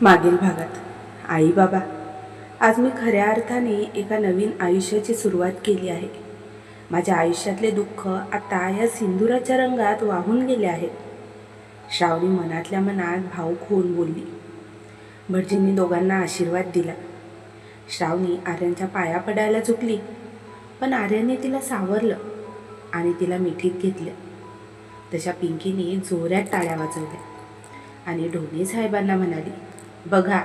मागील भागात आई बाबा, आज मी खऱ्या अर्थाने एका नवीन आयुष्याची सुरुवात केली आहे. माझ्या आयुष्यातले दुःख आता या सिंदुराच्या रंगात वाहून गेले आहेत. श्रावणी मनातल्या मनात भावूक होऊन बोलली. भटजींनी दोघांना आशीर्वाद दिला. श्रावणी आर्यनच्या पाया पडायला झुकली, पण आर्यनने तिला सावरलं आणि तिला मिठीत घेतलं. तशा पिंकीने जोरात टाळ्या वाजवल्या आणि ढोणे साहेबांना म्हणाली, बघा,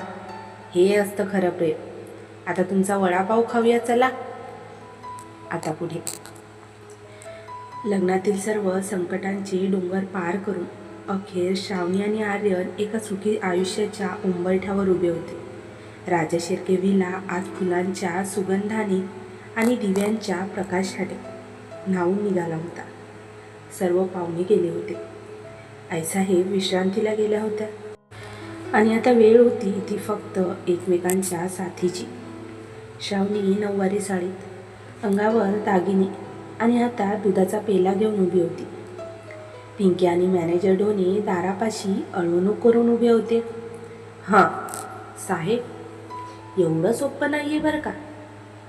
हे असतं खरं प्रेम. आता तुमचा वडापाव खाऊया चला. आता पुढे लग्नातील सर्व संकटांची डोंगर पार करून अखेर श्रावणी आणि आर्यन एका सुखी आयुष्याच्या उंबरठ्यावर उभे होते. राजशिर्के व्हिला आज फुलांच्या सुगंधाने आणि दिव्यांच्या प्रकाशाने न्हावून निघाला होता. सर्व पाहुणे गेले होते. आईसाहेब विश्रांतीला गेल्या होत्या आणि आता वेळ होती ती फक्त एकमेकांच्या साथीची. श्रावणी नऊवारी साडीत, अंगावर दागिने आणि हातात दुधाचा पेला घेऊन उभी होती. पिंकी आणि मॅनेजर ढोणे दारापाशी अळवणूक करून उभे होते. हां साहेब, एवढं सोपं नाही आहे बरं का.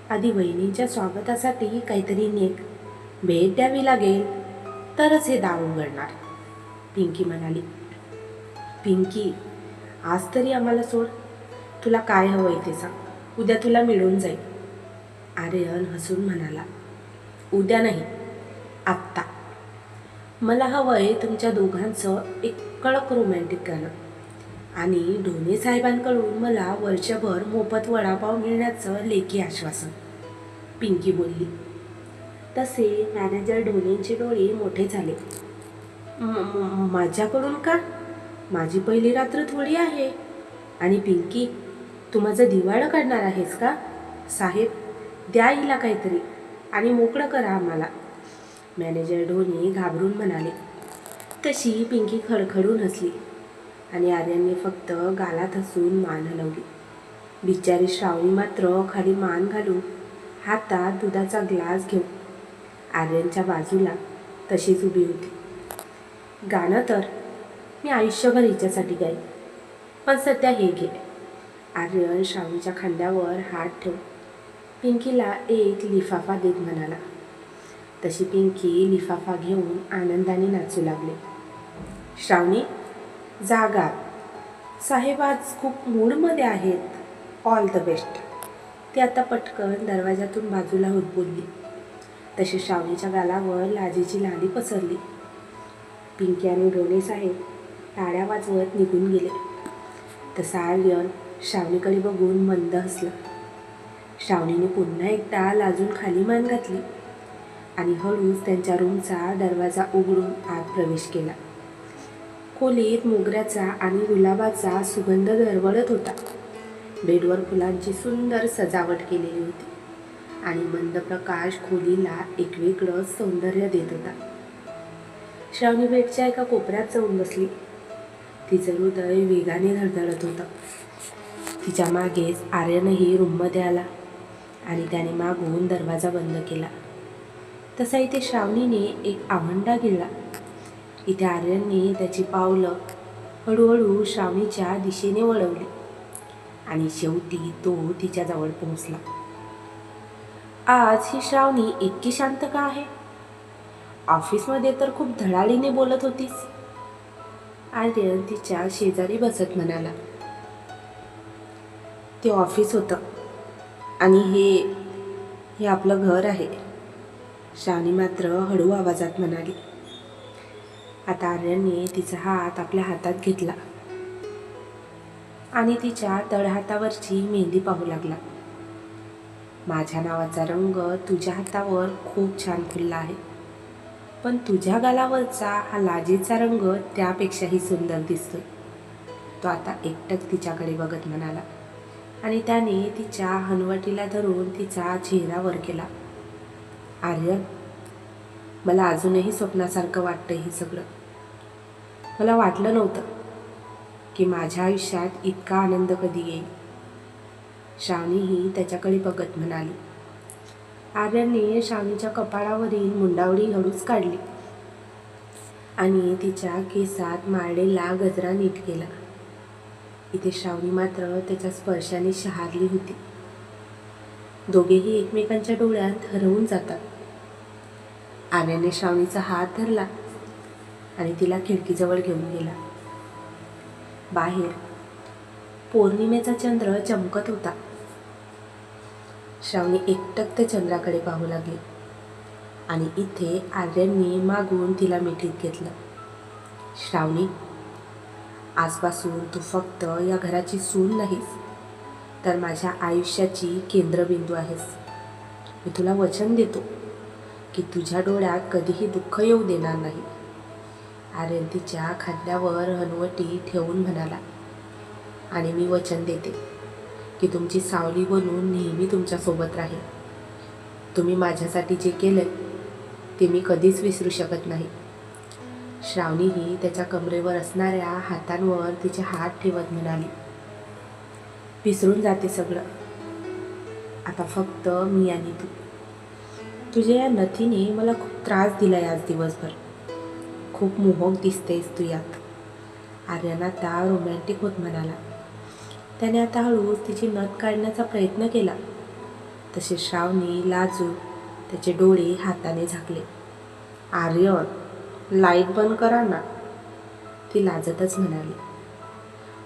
आधी वहिनींच्या स्वागतासाठी काहीतरी भेट द्यावी लागेल, तरच हे दार उघडणार, पिंकी म्हणाली. पिंकी, आज तरी आम्हाला सोड. तुला काय हवं आहे ते सांग, उद्या तुला मिळून जाईल. आर्यन हसून म्हणाला. उद्या नाही, आत्ता. मला हवं आहे तुमच्या दोघांचं एक कडक रोमॅन्टिक गाणं आणि ढोणे साहेबांकडून मला वर्षभर मोफत वडापाव मिळण्याचं लेखी आश्वासन, पिंकी बोलली. तसे मॅनेजर ढोणेंचे डोळे मोठे झाले. माझ्याकडून का? माझी पहिली रात्र थोडी आहे. आणि पिंकी, तू माझं दिवाळं काढणार आहेस का? साहेब, द्या हिला काहीतरी आणि मोकळं करा आम्हाला, मॅनेजर ढोणे घाबरून म्हणाले. तशी पिंकी खडखडून हसली आणि आर्यनने फक्त गालात हसून मान हलवली. बिचारी श्रावणी मात्र खाली मान घालून हातात दुधाचा ग्लास घेऊन आर्यनच्या बाजूला तशीच उभी होती. गाणं तर मी आयुष्यभर हिच्यासाठी गाईन, पण सध्या हे घे. आर्यन श्रावणीच्या खांद्यावर हात ठेवून पिंकीला एक लिफाफा देत म्हणाला. तशी पिंकी लिफाफा घेऊन आनंदाने नाचू लागले. श्रावणी, जागा. साहेब आज खूप मूडमध्ये आहेत. All the best. ती आता पटकन दरवाजातून बाजूला होत बोलली. तशी श्रावणीच्या गालावर लाजेची लाली पसरली. पिंकी आणि ढोणे साहेब टाळ्या वाजवत निघून गेले. तसा आर्यन श्रावणीकडे बघून मंद हसला. श्रावणीने पुन्हा एकदा लाजून खाली मान घातली आणि हळूच त्यांच्या रूमचा दरवाजा उघडून आत प्रवेश केला. खोलीत मोगऱ्याचा आणि गुलाबाचा सुगंध दरवळत होता. बेडवर फुलांची सुंदर सजावट केलेली होती आणि मंद प्रकाश खोलीला एक वेगळं सौंदर्य देत होता. श्रावणी बेडच्या एका कोपऱ्यात जाऊन बसली. तिचं हृदय वेगाने धडधडत होतं. तिच्या मागेच आर्यनही रूममध्ये आला आणि त्याने मागून दरवाजा बंद केला. तसा इथे श्रावणीने एक आवंडा गिळला. इथे आर्यनने त्याची पावलं हळूहळू श्रावणीच्या दिशेने वळवली आणि शेवटी तो तिच्याजवळ पोहोचला. आज ही श्रावणी इतकी शांत का आहे? ऑफिसमध्ये तर खूप धडाडीने बोलत होतीस, आर्यन तिच्या शेजारी बसत म्हणाला. ते ऑफिस होतं आणि हे आपलं घर आहे, श्रावणी मात्र हळू आवाजात म्हणाली. आता आर्यनने तिचा हात आपल्या हातात घेतला आणि तिच्या तळहातावरची मेहंदी पाहू लागला. माझ्या नावाचा रंग तुझ्या हातावर खूप छान खुलला आहे, पण तुझ्या गालावरचा हा लाजेचा रंग त्यापेक्षाही सुंदर दिसतोय, तो आता एकटक तिच्याकडे बघत म्हणाला आणि त्याने तिच्या हनवटीला धरून तिचा चेहरा वर केला. आर्यन, मला अजूनही स्वप्नासारखं वाटतं हे सगळं. मला वाटलं नव्हतं की माझ्या आयुष्यात इतका आनंद कधी येईल, श्रावणीही त्याच्याकडे बघत म्हणाली. आर्यनने श्रावणीच्या कपाळावरील मुंडावळी हळूच काढली आणि तिच्या केसात मारलेला गजरा नीट केला. इथे श्रावणी मात्र त्याच्या स्पर्शाने शहारली होती. दोघेही एकमेकांच्या डोळ्यात हरवून जातात. आर्याने श्रावणीचा हात धरला आणि तिला खिडकीजवळ घेऊन गेला. बाहेर पौर्णिमेचा चंद्र चमकत होता. श्रावणी एकटक त्या चंद्राकडे पाहू लागली आणि इथे आर्यांनी मागून तिला मिठीत घेतलं. श्रावणी, आजपासून तू फक्त या घराची सून नाहीस, तर माझ्या आयुष्याची केंद्रबिंदू आहेस. मी तुला वचन देतो की तुझ्या डोळ्यात कधीही दुःख येऊ देणार नाही. आर्यन तिच्या खांद्यावर हनुवटी ठेवून म्हणाला, आणि मी वचन देते की तुमची सावली बनून नेहमी तुमच्यासोबत राहील. तुम्ही माझ्यासाठी जे केलं ते मी कधीच विसरू शकत नाही. श्रावणीही त्याच्या कमरेवर असणाऱ्या हातांवर तिचे हात ठेवत म्हणाली, विसरून जाते सगळं. आता फक्त मी आणि तू. तुझ्या या नथीने मला खूप त्रास दिला आज दिवसभर. खूप मोहक दिसतेस तू यात. आर्यन आता रोमॅन्टिक होत म्हणाला. त्याने आता हळूच तिची नथ काढण्याचा प्रयत्न केला. तसे श्रावणी लाजून त्याचे डोळे हाताने झाकले. आर्यन, लाईट बंद करा ना, ती लाजतच म्हणाली.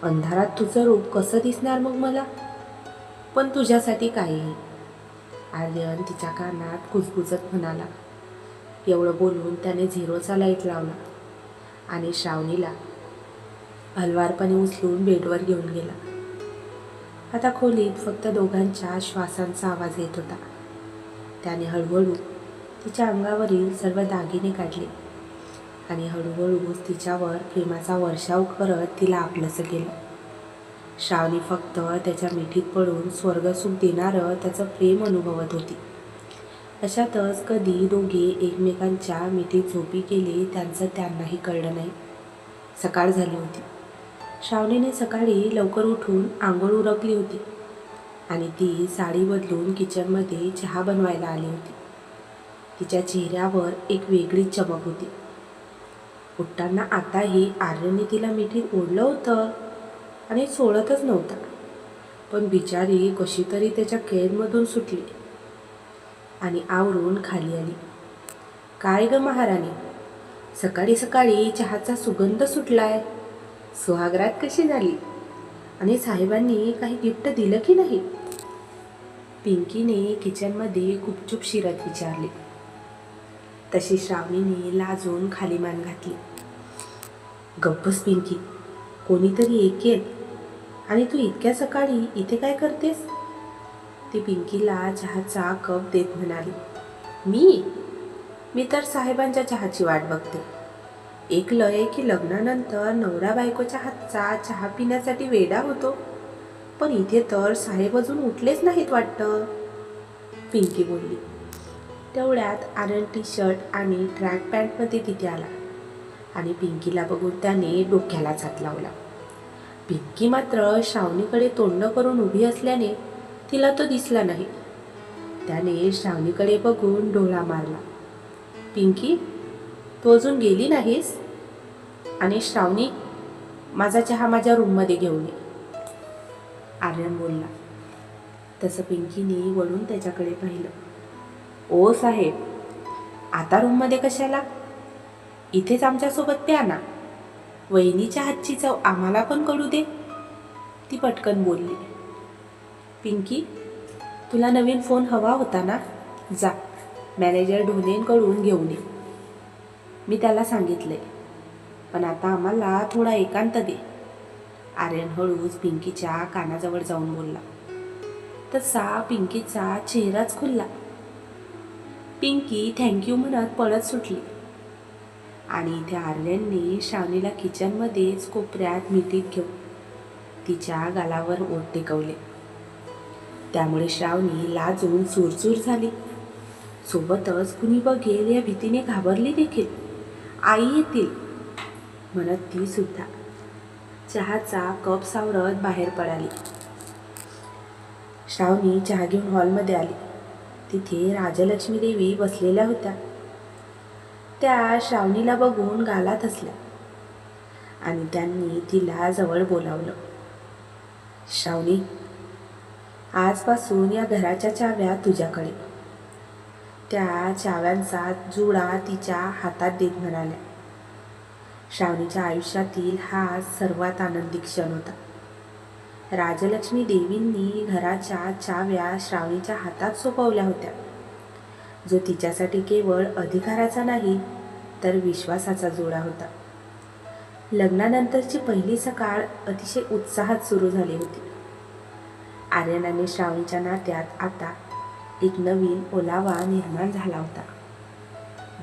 अंधारात तुझं रूप कसं दिसणार मग मला? पण तुझ्यासाठी काहीही. आर्यन तिच्या कानात कुजबुजत म्हणाला. एवढं बोलून त्याने झिरोचा लाईट लावला आणि श्रावणीला हलवारपणे उचलून बेडवर घेऊन गेला. आता खोलीत फक्त दोघांच्या श्वासांचा आवाज येत होता. त्याने हळूहळू तिच्या अंगावरील सर्व दागिने काढले आणि हळूहळू तिच्यावर प्रेमाचा वर्षाव करत तिला आपलंसं केलं. श्रावणी फक्त त्याच्या मिठीत पडून स्वर्गसुख देणारं त्याचं प्रेम अनुभवत होती. अशातच कधी दोघे एकमेकांच्या मिठीत झोपी गेले त्यांचं त्यांनाही कळलं नाही. सकाळ झाली होती. श्रावणीने सकाळी लवकर उठून आंघोळ उरकली होती आणि ती साडी बदलून किचनमध्ये चहा बनवायला आली होती. तिच्या चेहऱ्यावर एक वेगळीच चमक होती. उठताना आताही आर्यनने तिला मिठीत ओढलं होतं आणि सोडतच नव्हता. पण बिचारी कशी तरी त्याच्या कैदमधून सुटली आणि आवरून खाली आली. काय ग महाराणी, सकाळी सकाळी चहाचा सुगंध सुटलाय. सुहागरात कशी झाली आणि साहेबांनी काही गिफ्ट दिलं की नाही? पिंकीने किचनमध्ये गुपचूप शिरत विचारले. तशी श्रावणीने लाजून खाली मान घातली. गप्पस पिंकी, कोणीतरी ऐकेल. आणि तू इतक्या सकाळी इथे काय करतेस? ती पिंकीला चहाचा कप देत म्हणाली. मी तर साहेबांच्या चहाची वाट बघते. ऐकलंय की लग्नानंतर नवरा बायकोच्या हातचा चहा पिण्यासाठी वेडा होतो, पण इथे तर साहेब अजून उठलेच नाहीत वाटतं, पिंकी बोलली. तेवढ्यात आर्यन टी शर्ट आणि ट्रॅक पॅन्टमध्ये तिथे आला आणि पिंकीला बघून त्याने डोक्यालाच हात लावला. पिंकी मात्र श्रावणीकडे तोंड करून उभी असल्याने तिला तो दिसला नाही. त्याने श्रावणीकडे बघून डोळा मारला. पिंकी, तू अजून गेली नाहीस? आणि श्रावणी, माझा चहा माझ्या रूममध्ये घेऊन ये, आर्यन बोलला. तसं पिंकीने वळून त्याच्याकडे पाहिलं. ओ साहेब, आता रूममध्ये कशाला? इथेच आमच्यासोबत प्या ना. वहिनीच्या हातची चव आम्हाला पण कळू दे, ती पटकन बोलली. पिंकी, तुला नवीन फोन हवा होता ना? जा, मॅनेजर ढोलेंकडून घेऊन ये. मी त्याला सांगितलंय, पण आता आम्हाला थोडा एकांत दे, आर्यन हळूच पिंकीच्या कानाजवळ जाऊन बोलला. तसा पिंकीचा चेहराच खुलला. पिंकी थँक्यू म्हणत पळत सुटली आणि इथे आर्यनने श्रावणीला किचनमध्येच कोपऱ्यात मिठीत घेऊन तिच्या गालावर ओठ टेकवले. त्यामुळे श्रावणी लाजून चूरचूर झाली. सोबतच कुणी बघेल या भीतीने घाबरली देखील. आई येतील म्हणत ती सुद्धा चहाचा कप सावरत बाहेर पडाली. श्रावणी चहा घेऊन हॉलमध्ये आली. तिथे राजलक्ष्मी देवी बसलेल्या होत्या. त्या श्रावणीला बघून गालात हसल्या आणि त्यांनी तिला जवळ बोलावलं. श्रावणी, आजपासून या घराच्या चाव्या तुझ्याकडे. त्या चाव्यांचा जुडा तिच्या हातात देत म्हणाल्या. श्रावणीच्या आयुष्यातील हा सर्वात आनंदी क्षण होता. राजलक्ष्मी देवींनी घराच्या चाव्या श्रावणीच्या हातात सोपवल्या होत्या, जो तिच्यासाठी केवळ अधिकाराचा नाही तर विश्वासाचा जोडा होता. लग्नानंतरची पहिली सकाळ अतिशय उत्साहात सुरू झाली होती. आर्यन आणि श्रावणीच्या नात्यात आता एक नवीन ओलावा निर्माण झाला होता,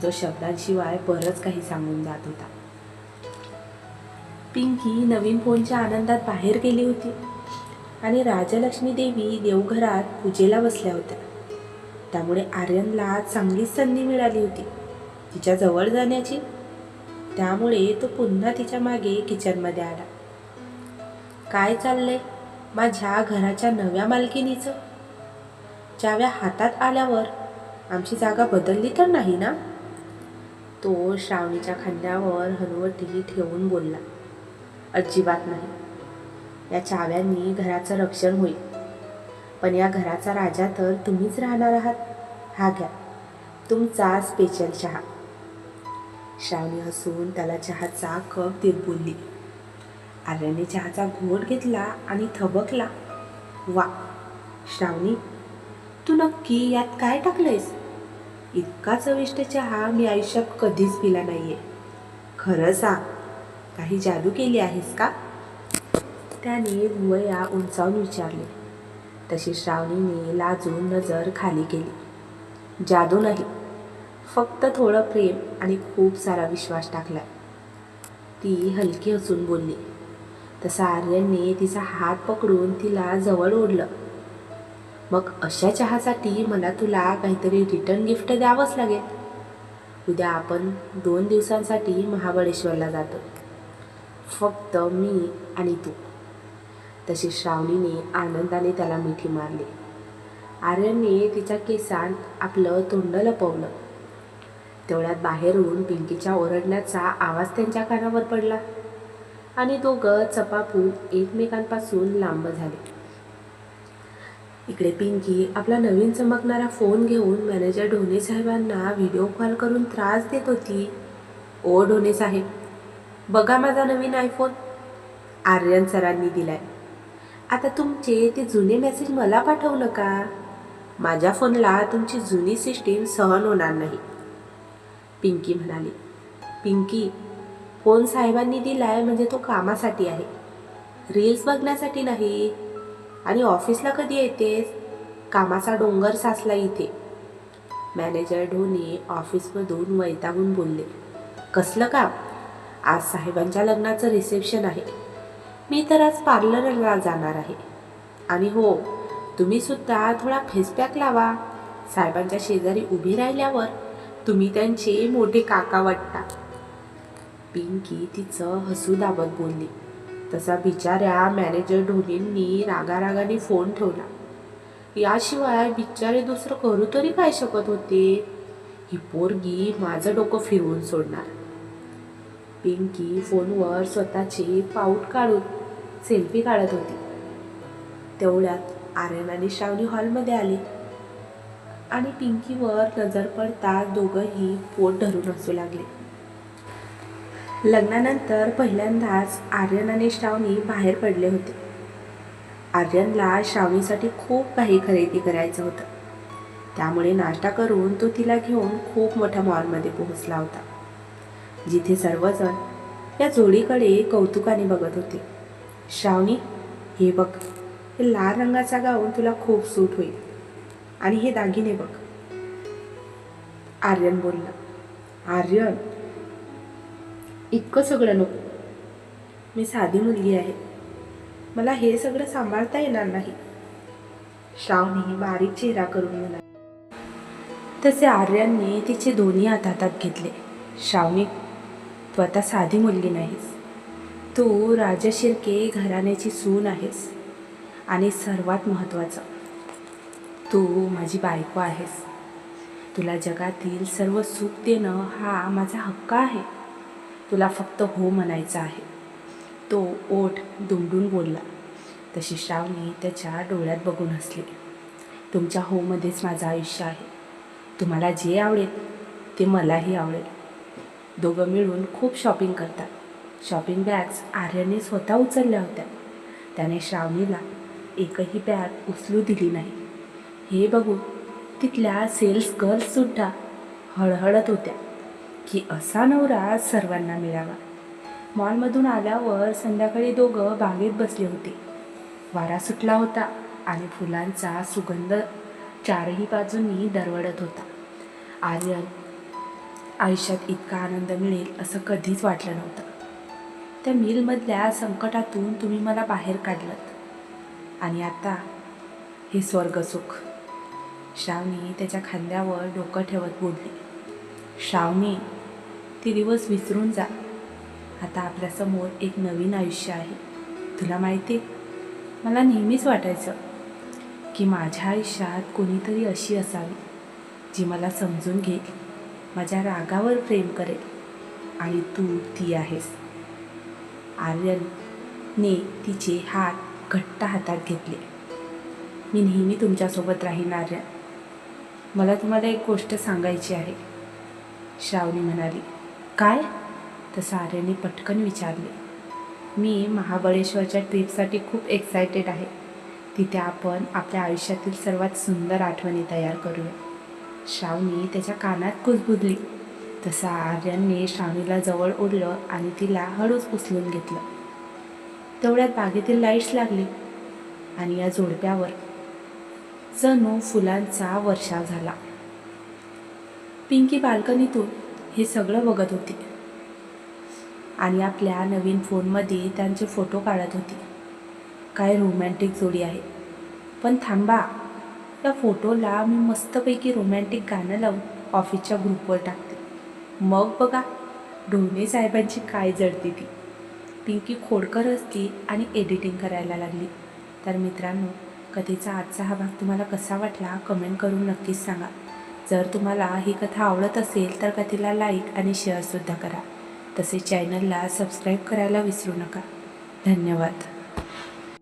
जो शब्दांशिवाय बरंच काही सांगून जात होता. पिंकी नवीन फोनच्या आनंदात बाहेर गेली होती आणि राजलक्ष्मी देवी देवघरात पूजेला बसल्या होत्या. त्यामुळे आर्यनला चांगलीच संधी मिळाली होती तिच्या जवळ जाण्याची. त्यामुळे तो पुन्हा तिच्या मागे किचनमध्ये आला. काय चाललंय माझ्या घराच्या नव्या मालकिनीचं? चाव्या हातात आल्यावर आमची जागा बदलली तर नाही ना? तो श्रावणीच्या खांद्यावर हनुवटी ठेवून बोलला. अजिबात नाही. या चाव्यांनी घराचं रक्षण होईल, पण या घराचा राजा तर तुम्हीच राहणार आहात. हा घ्या तुमचा स्पेशल चहा. श्रावणी हसून त्याला चहाचा कप देत बोलली. आर्यनने चहाचा घोट घेतला आणि थबकला. वा श्रावणी, तू नक्की यात काय टाकलंयस? इतका चविष्ट चहा मी आयुष्यात कधीच पिला नाहीये. खरं सांग, काही जादू केली आहेस का? त्याने भुवया उंचावून विचारले. तशी श्रावणीने लाजून नजर खाली केली. जादू नाही, फक्त थोडं प्रेम आणि खूप सारा विश्वास टाकलाय. ती हलकी हसून बोलली. तसा आर्यनने तिचा हात पकडून तिला जवळ ओढलं. मग अशा चहासाठी मला तुला काहीतरी रिटर्न गिफ्ट द्यावंच लागेल. उद्या आपण 2 दिवसांसाठी महाबळेश्वरला जातो, फक्त मी आणि तू. तशी श्रावणीने आनंदाने त्याला मिठी मारली. आर्यनने तिच्या केसांत आपलं तोंड लपवलं. तेवढ्यात बाहेरून पिंकीच्या ओरडण्याचा आवाज त्यांच्या कानावर पडला आणि दोघं चपापून एकमेकांपासून लांब झाले. इकडे पिंकी आपला नवीन चमकणारा फोन घेऊन मॅनेजर ढोणे साहेबांना व्हिडिओ कॉल करून त्रास देत होती. ओ ढोणे साहेब, बघा माझा नवीन आयफोन आर्यन सरांनी दिलाय. आता तुमचे ते जुने मेसेज मला पाठवू नका. माझ्या फोनला तुमची जुनी सिस्टीम सहन होणार नाही. पिंकी म्हणाली. पिंकी, फोन साहेबांनी दिलाय म्हणजे तो कामासाठी आहे, रील्स बघण्यासाठी नाही. आणि ऑफिसला कधी येतेस? कामाचा डोंगर साचला इथे. मॅनेजर ढोणे ऑफिसमधून वैतागून बोलले. कसलं काम? आज साहेबांच्या लग्नाचं रिसेप्शन आहे. मी तर आज पार्लरला जाणार आहे. आणि हो, तुम्ही सुद्धा थोडा फेसपॅक लावा. साहेबांच्या शेजारी उभी राहिल्यावर तुम्ही त्यांचे मोठे काका वाटता. पिंकी तिचं हसू दाबत बोलली. तसा बिचाऱ्या मॅनेजर ढोणेंनी रागारागाने फोन ठेवला. याशिवाय बिचारे दुसरं करू तरी काय शकत होते? ही पोरगी माझं डोकं फिरवून सोडणार. पिंकी फोनवर स्वतःची पाऊट काढून सेल्फी काढत होती. तेवढ्यात आर्यन आणि श्रावणी हॉलमध्ये आली आणि पिंकीवर नजर पडताच दोघंही पोट धरून हसू लागले. लग्नानंतर पहिल्यांदाच आर्यन आणि श्रावणी बाहेर पडले होते. आर्यनला श्रावणीसाठी खूप काही खरेदी करायचं होतं, त्यामुळे नाश्ता करून तो तिला घेऊन खूप मोठ्या मॉलमध्ये पोहोचला होता, जिथे सर्वजण या जोडीकडे कौतुकाने बघत होते. श्रावणी, हे बघ, हे लाल रंगाचा गाऊन तुला खूप सूट होईल. आणि हे दागिने बघ, आर्यन बोलला. आर्यन, इतकं सगळं नको. मी साधी मुलगी आहे, मला हे सगळं सांभाळता येणार नाही. श्रावणी बारीक चेहरा करून म्हणाली. तसे आर्यनने तिचे दोन्ही हात हातात घेतले. श्रावणी, तू आता साधी मुलगी नाहीस, तू राजशिर्के घराण्याची सून आहेस. आणि सर्वात महत्त्वाचं, तू माझी बायको आहेस. तुला जगातील सर्व सुख देणं हा माझा हक्क आहे. तुला फक्त हो म्हणायचं आहे. तो ओठ दुमडून बोलला. तशी श्रावणी त्याच्या डोळ्यात बघून हसली. तुमच्या होमध्येच माझं आयुष्य आहे. तुम्हाला जे आवडेल ते मलाही आवडेल. दोघं मिळून खूप शॉपिंग करतात. शॉपिंग बॅग्स आर्यनने स्वतः उचलल्या होत्या. त्याने श्रावणीला एकही बॅग उचलू दिली नाही. हे बघून तिथल्या सेल्स गर्ल्ससुद्धा हळहळत होत्या की असा नवरा सर्वांना मिळावा. मॉलमधून आल्यावर संध्याकाळी दोघं बागेत बसले होते. वारा सुटला होता आणि फुलांचा सुगंध चारही बाजूंनी दरवळत होता. आर्यन आयुष्यात इतका आनंद मिळेल असं कधीच वाटलं नव्हतं. त्या मिलमधल्या संकटातून तुम्ही मला बाहेर काढलंत आणि आता हे स्वर्गसुख. श्रावणी त्याच्या खांद्यावर डोकं ठेवत बोलली. श्रावणी, ते दिवस विसरून जा. आता आपल्यासमोर एक नवीन आयुष्य आहे. तुला माहिती आहे, मला नेहमीच वाटायचं की माझ्या आयुष्यात कोणीतरी अशी असावी जी मला समजून घेईल, माझ्या रागावर प्रेम करेल, आणि तू ती आहेस. आर्यनने तिचे हात घट्ट हातात घेतले. मी नेहमी तुमच्यासोबत राहीन आर्यन. मला तुम्हाला एक गोष्ट सांगायची आहे, श्रावणी म्हणाली. काय? तसं आर्यनने पटकन विचारले. मी महाबळेश्वरच्या ट्रिपसाठी खूप एक्सायटेड आहे. तिथे आपण आपल्या आयुष्यातील सर्वात सुंदर आठवणी तयार करूया. श्रावणी त्याच्या कानात कुजबुजली. तसं आर्यनने श्रावणीला जवळ ओढलं आणि तिला हळूच उचलून घेतलं. तेवढ्यात बागेतील लाईट्स लागली आणि या जोडप्यावर जणू फुलांचा वर्षाव झाला. पिंकी बाल्कनीतून हे सगळं बघत होती आणि आपल्या नवीन फोनमध्ये त्यांचे फोटो काढत होती. काय रोमॅन्टिक जोडी आहे. पण थांबा, या फोटोला मी मस्तपैकी रोमॅन्टिक गाणं लावून ऑफिसच्या ग्रुपवर टाकते. मग बघा ढोणे साहेबांची काय जळती ती. पिंकी खोडकर असती आणि एडिटिंग करायला लागली. तर मित्रांनो, कथेचा आजचा हा भाग तुम्हाला कसा वाटला कमेंट करून नक्कीच सांगा. जर तुम्हाला ही कथा आवडत असेल तर कथेला लाईक आणि शेअरसुद्धा करा. तसेच चॅनलला सबस्क्राईब करायला विसरू नका. धन्यवाद.